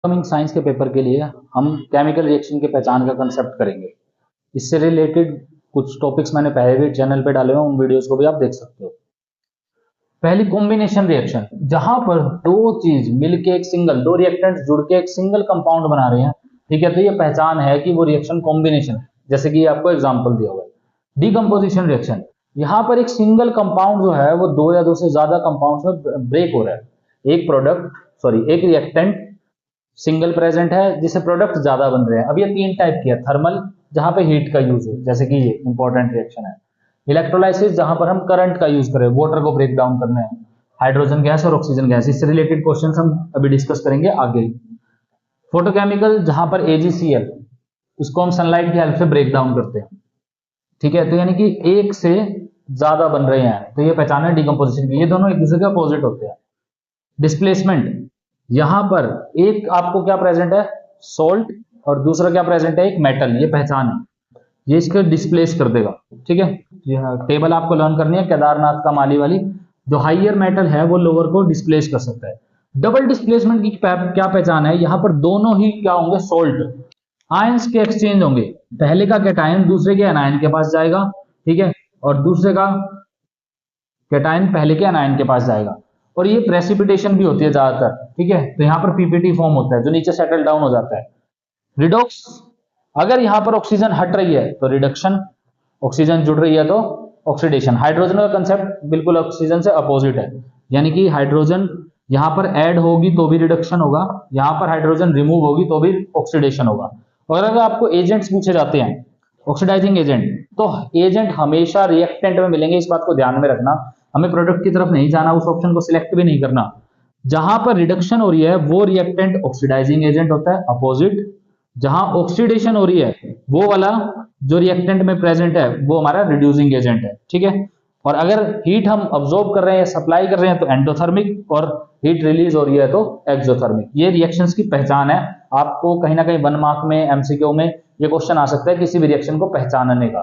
Upcoming science के paper के लिए हम केमिकल रिएक्शन की पहचान का कंसेप्ट करेंगे। इससे रिलेटेड कुछ टॉपिक्स मैंने पहले भी चैनल पे डाले हुए, उन वीडियोस को भी आप देख सकते हो। पहली कॉम्बिनेशन रिएक्शन, जहां पर दो चीज मिलके एक सिंगल, दो रिएक्टेंट्स जुड़ के एक सिंगल कंपाउंड बना रहे हैं, ठीक है, तो ये पहचान है कि वो रिएक्शन कॉम्बिनेशन, जैसे कि आपको एग्जांपल दिया हुआ है। डीकंपोजिशन रिएक्शन, यहाँ पर एक सिंगल कंपाउंड जो है वो दो या दो से ज्यादा कंपाउंड्स में ब्रेक हो रहा है। एक रिएक्टेंट सिंगल प्रेजेंट है जिसे प्रोडक्ट ज्यादा बन रहे हैं। अब ये तीन टाइप की है। थर्मल, जहां पे हीट का यूज हो, जैसे कि ये इंपॉर्टेंट रिएक्शन है। इलेक्ट्रोलाइसिस, जहां पर हम करंट का यूज करें, वाटर को ब्रेक डाउन करने हैं। हाइड्रोजन गैस और ऑक्सीजन गैस, इससे रिलेटेड क्वेश्चन हम अभी डिस्कस करेंगे आगे। फोटोकेमिकल, जहां पर AgCl, इसको हम सनलाइट की हेल्प से ब्रेक डाउन करते हैं, ठीक है, तो यानी कि एक से ज्यादा बन रहे हैं, तो ये पहचान है डिकम्पोजिशन की। ये दोनों एक दूसरे के अपोजिट होते हैं। डिस्प्लेसमेंट, यहां पर एक आपको क्या प्रेजेंट है, सॉल्ट, और दूसरा क्या प्रेजेंट है, एक मेटल, ये पहचान है, ये इसको डिस्प्लेस कर देगा, ठीक है। टेबल आपको लर्न करनी है केदारनाथ का माली वाली। जो हाइयर मेटल है वो लोअर को डिस्प्लेस कर सकता है। डबल डिस्प्लेसमेंट की क्या पहचान है, यहां पर दोनों ही क्या होंगे, सोल्ट, आयंस के एक्सचेंज होंगे। पहले का कैटायन दूसरे के एनायन के पास जाएगा, ठीक है, और दूसरे का कैटायन पहले के एनायन के पास जाएगा। और ये प्रेसिपिटेशन भी होती है ज्यादातर, ठीक है, तो यहां पर पीपीटी फॉर्म होता है जो नीचे सेटल डाउन हो जाता है। रिडॉक्स, अगर यहां पर ऑक्सीजन हट रही है तो रिडक्शन, ऑक्सीजन जुड़ रही है तो ऑक्सीडेशन। हाइड्रोजन का कंसेप्ट बिल्कुल ऑक्सीजन से अपोजिट है, यानी कि हाइड्रोजन यहां पर ऐड होगी तो भी रिडक्शन होगा, यहां पर हाइड्रोजन रिमूव होगी तो भी ऑक्सीडेशन होगा। और अगर आपको एजेंट्स पूछे जाते हैं, ऑक्सीडाइजिंग एजेंट, तो एजेंट हमेशा रिएक्टेंट में मिलेंगे, इस बात को ध्यान में रखना। हमें प्रोडक्ट की तरफ नहीं जाना, उस ऑप्शन को सिलेक्ट भी नहीं करना। जहां पर रिडक्शन हो रही है वो रिएक्टेंट ऑक्सीडाइजिंग एजेंट होता है, अपोजिट। जहां ऑक्सीडेशन हो रही है वो वाला जो रिएक्टेंट में प्रेजेंट है वो हमारा रिड्यूसिंग एजेंट है, ठीक है। और अगर हीट हम अब्सॉर्ब कर रहे हैं, सप्लाई कर रहे हैं, तो एंडोथर्मिक, और हीट रिलीज हो रही है तो एक्सोथर्मिक। ये रिएक्शंस की पहचान है। आपको कहीं ना कहीं 1 मार्क में, MCQ में ये क्वेश्चन आ सकता है किसी भी रिएक्शन को पहचानने का।